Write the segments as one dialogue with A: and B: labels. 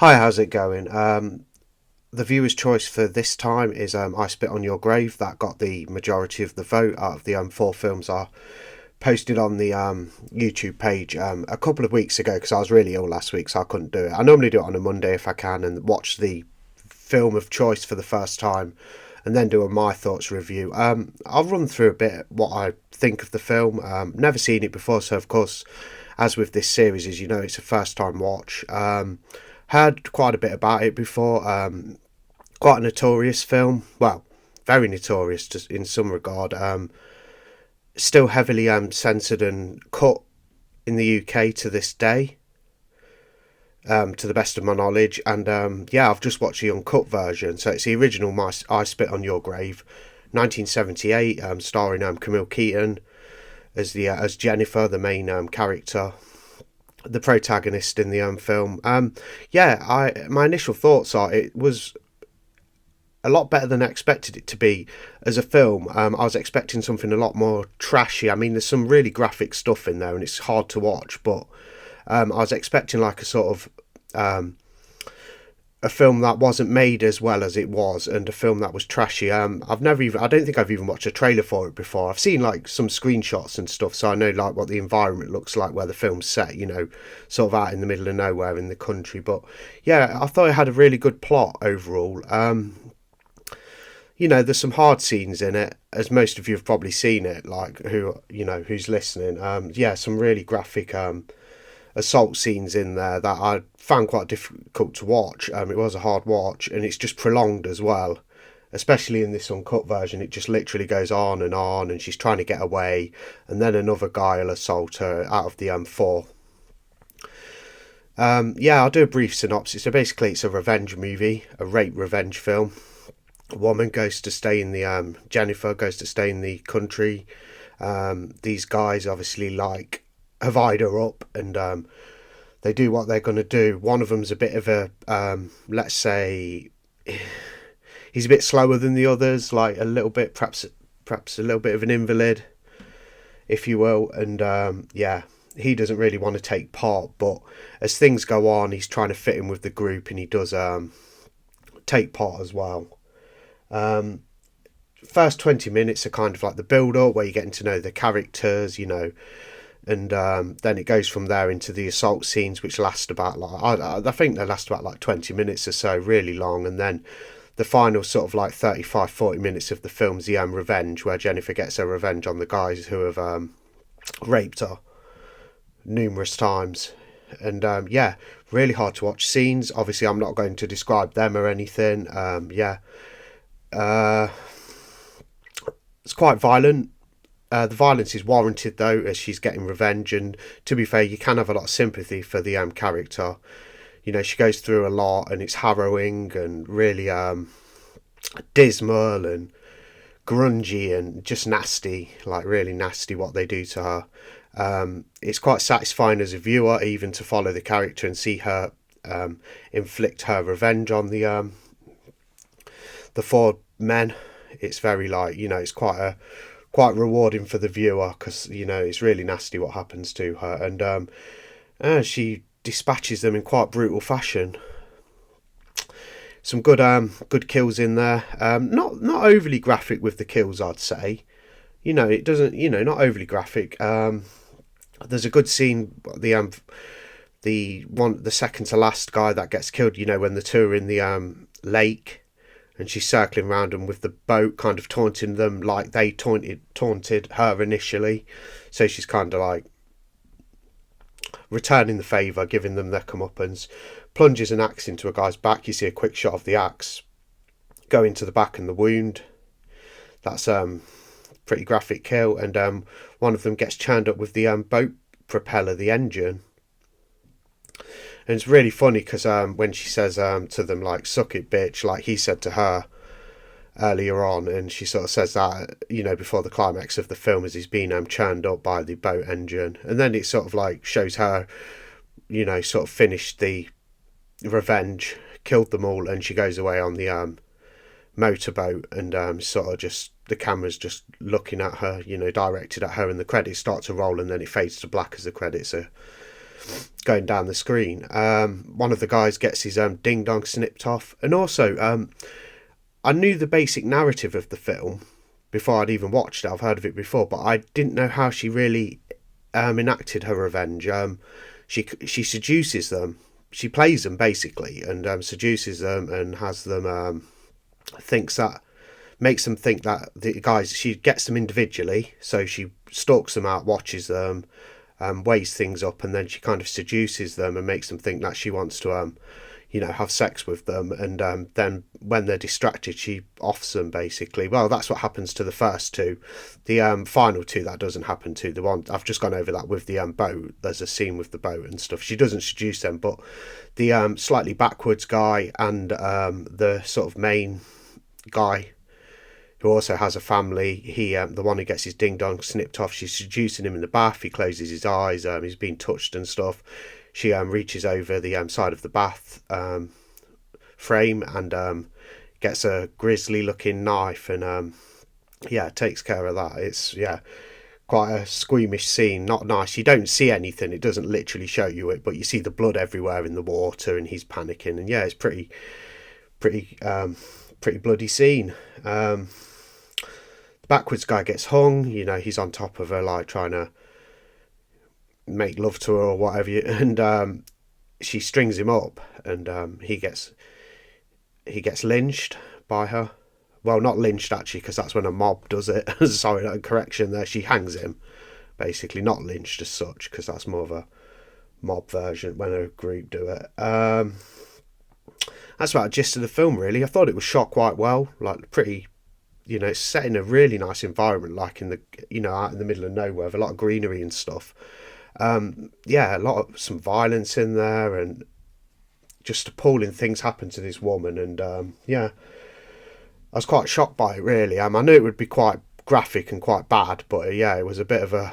A: Hi, how's it going? The viewer's choice for this time is I Spit on Your Grave. That got the majority of the vote out of the four films I posted on the YouTube page a couple of weeks ago because I was really ill last week, so I couldn't do it. I normally do it on a Monday if I can and watch the film of choice for the first time and then do a My Thoughts review. I'll run through a bit what I think of the film. Never seen it before, so of course, as with this series, as you know, it's a first time watch. Heard quite a bit about it before. Quite a notorious film. Well, very notorious just in some regard. Still heavily censored and cut in the UK to this day, to the best of my knowledge. And yeah, I've just watched the uncut version. So it's the original I Spit on Your Grave, 1978, starring Camille Keaton as Jennifer, the main character, the protagonist in the film. My initial thoughts are it was a lot better than I expected it to be as a film. I was expecting something a lot more trashy. I mean, there's some really graphic stuff in there, and it's hard to watch. But I was expecting like a sort of a film that wasn't made as well as it was, and a film that was trashy. I don't think I've even watched a trailer for it before. I've seen like some screenshots and stuff, so I know like what the environment looks like where the film's set. Sort of out in the middle of nowhere in the country. But yeah, I thought it had a really good plot overall. There's some hard scenes in it, as most of you have probably seen it, like who's listening. Some really graphic assault scenes in there that I found quite difficult to watch. It was a hard watch, and it's just prolonged as well. Especially in this uncut version, it just literally goes on, and she's trying to get away, and then another guy will assault her out of the four. I'll do a brief synopsis. So basically, it's a revenge movie, a rape revenge film. A woman goes to stay in the Jennifer goes to stay in the country. These guys obviously have eyed her up, and they do what they're going to do. One of them's a bit of a let's say he's a bit slower than the others, like a little bit, perhaps a little bit of an invalid, if you will. And he doesn't really want to take part, but as things go on, he's trying to fit in with the group, and he does take part as well. First 20 minutes are kind of like the build up where you're getting to know the characters, and then it goes from there into the assault scenes, which last about I think they last about like 20 minutes or so, really long. And then the final sort of like 35-40 minutes of the film's the revenge, where Jennifer gets her revenge on the guys who have raped her numerous times. And really hard to watch scenes. Obviously, I'm not going to describe them or anything. It's quite violent. The violence is warranted though, as she's getting revenge, and to be fair, you can have a lot of sympathy for the character. She goes through a lot, and it's harrowing and really dismal and grungy and just nasty, like really nasty what they do to her. It's quite satisfying as a viewer even to follow the character and see her inflict her revenge on the four men. It's very it's quite rewarding for the viewer, because it's really nasty what happens to her, and she dispatches them in quite brutal fashion. Some good kills in there. Not overly graphic with the kills, I'd say. It doesn't, not overly graphic. There's a good scene, the second to last guy that gets killed, when the two are in the lake, and she's circling around them with the boat, kind of taunting them like they taunted her initially. So she's kind of like returning the favour, giving them their comeuppance. Plunges an axe into a guy's back. You see a quick shot of the axe go into the back and the wound. That's pretty graphic kill. And one of them gets churned up with the boat propeller, the engine. And it's really funny because when she says to them, like, suck it, bitch, like he said to her earlier on, and she sort of says that, before the climax of the film, as he's been churned up by the boat engine. And then it sort of like shows her, sort of finished the revenge, killed them all, and she goes away on the motorboat, and sort of just, the camera's just looking at her, directed at her, and the credits start to roll, and then it fades to black as the credits are going down the screen. One of the guys gets his ding dong snipped off, and also I knew the basic narrative of the film before I'd even watched it. I've heard of it before, but I didn't know how she really enacted her revenge. She seduces them. She plays them basically, and seduces them, and has them thinks that makes them think that the guys. She gets them individually, so she stalks them out, watches them, weighs things up, and then she kind of seduces them and makes them think that she wants to have sex with them, and then when they're distracted, she offs them basically. Well, that's what happens to the first two. The final two, that doesn't happen to. The one I've just gone over that with the boat. There's a scene with the boat and stuff. She doesn't seduce them, but the slightly backwards guy and the sort of main guy who also has a family, the one who gets his ding dong snipped off, she's seducing him in the bath. He closes his eyes. He's being touched and stuff. She reaches over the side of the bath frame and gets a grisly looking knife and takes care of that. It's quite a squeamish scene, not nice. You don't see anything, it doesn't literally show you it, but you see the blood everywhere in the water and he's panicking, and it's pretty bloody scene. The backwards guy gets hung, he's on top of her, like trying to make love to her or whatever, and she strings him up, and he gets lynched by her. Well, not lynched actually, because that's when a mob does it. Sorry, correction there. She hangs him, basically, not lynched as such, because that's more of a mob version when a group do it. That's about the gist of the film, really. I thought it was shot quite well, like pretty. It's set in a really nice environment, like in the out in the middle of nowhere, with a lot of greenery and stuff. A lot of some violence in there, and just appalling things happen to this woman, and I was quite shocked by it, really. I knew it would be quite graphic and quite bad, but it was a bit of a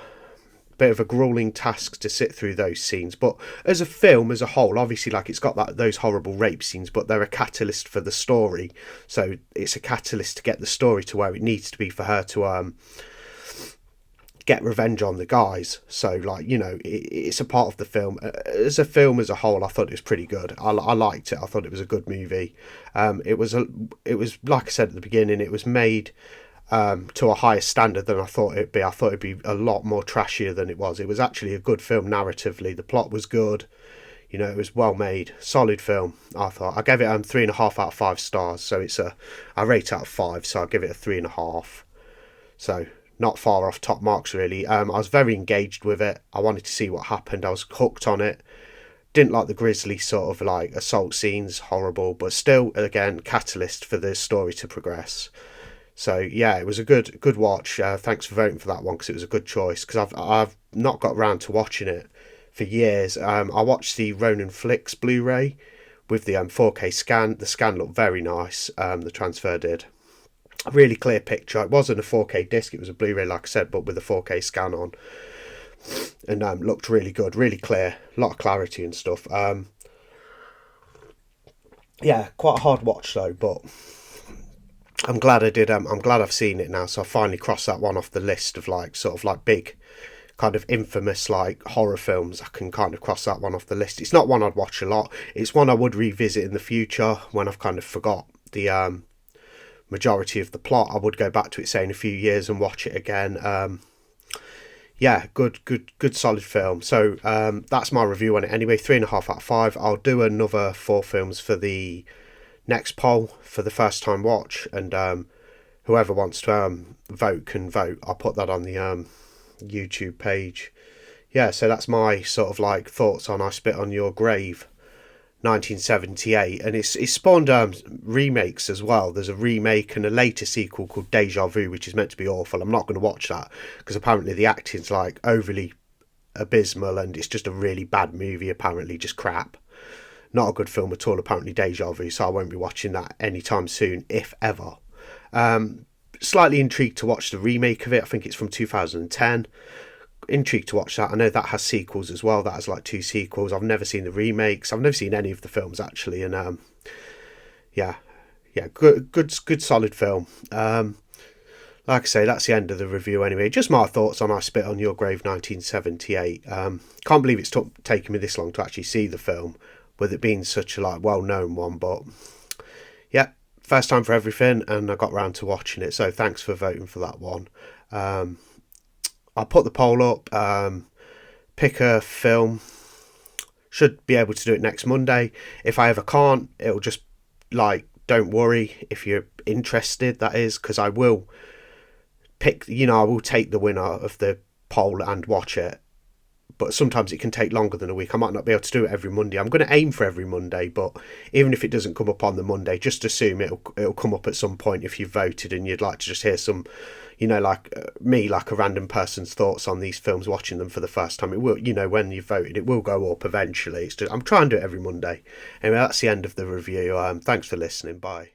A: grueling task to sit through those scenes. But as a film as a whole, obviously, like, it's got those horrible rape scenes, but they're a catalyst for the story. So it's a catalyst to get the story to where it needs to be for her to get revenge on the guys. So, like, it's a part of the film. As a film as a whole, I thought it was pretty good. I liked it. I thought it was a good movie. It was like I said at the beginning, it was made to a higher standard than I thought it'd be. I thought it'd be a lot more trashier than it was. It was actually a good film narratively. The plot was good. It was well made, solid film. I thought I gave it 3.5 out of 5 stars. So I rate out of 5, so I give it a 3.5. So not far off top marks, really. I was very engaged with it. I wanted to see what happened. I was hooked on it. Didn't like the grisly sort of like assault scenes, horrible, but still, again, catalyst for the story to progress. So it was a good watch. Thanks for voting for that one, because it was a good choice. Because I've not got round to watching it for years. I watched the Ronin Flicks Blu-ray with the 4K scan. The scan looked very nice. The transfer did. A really clear picture. It wasn't a 4K disc, it was a Blu-ray, like I said, but with a 4K scan on, and looked really good, really clear, a lot of clarity and stuff. Quite a hard watch though, but I'm glad I did. I'm glad I've seen it now, so I finally crossed that one off the list of sort of big kind of infamous like horror films. I can kind of cross that one off the list. It's not one I'd watch a lot. It's one I would revisit in the future when I've kind of forgot the majority of the plot. I would go back to it, say, in a few years and watch it again. Good solid film. So that's my review on it anyway. 3.5 out of 5. I'll do another 4 films for the next poll for the first time watch, and whoever wants to vote can vote. I'll put that on the YouTube page. So that's my sort of like thoughts on I Spit on Your Grave 1978, and it's spawned remakes as well. There's a remake and a later sequel called Deja Vu, which is meant to be awful. I'm not going to watch that because apparently the acting's like overly abysmal and it's just a really bad movie, apparently just crap. Not a good film at all, apparently, Deja Vu, so I won't be watching that anytime soon, if ever. Slightly intrigued to watch the remake of it. I think it's from 2010. Intrigued to watch that. I know that has sequels as well. That has like 2 sequels. I've never seen the remakes. I've never seen any of the films actually, and good solid film. Like like I say, that's the end of the review anyway. Just my thoughts on I Spit on Your Grave 1978. Can't believe it's taken me this long to actually see the film, with it being such a well-known one. But yeah, first time for everything, and I got round to watching it. So thanks for voting for that one. I'll put the poll up. Pick a film. Should be able to do it next Monday. If I ever can't, it'll just don't worry if you're interested. That is, because I will pick, I will take the winner of the poll and watch it, but sometimes it can take longer than a week. I might not be able to do it every Monday. I'm going to aim for every Monday, but even if it doesn't come up on the Monday, just assume it'll come up at some point if you've voted and you'd like to just hear some, like a random person's thoughts on these films, watching them for the first time. It will, when you've voted, it will go up eventually. I'm trying to do it every Monday. Anyway, that's the end of the review. Thanks for listening. Bye.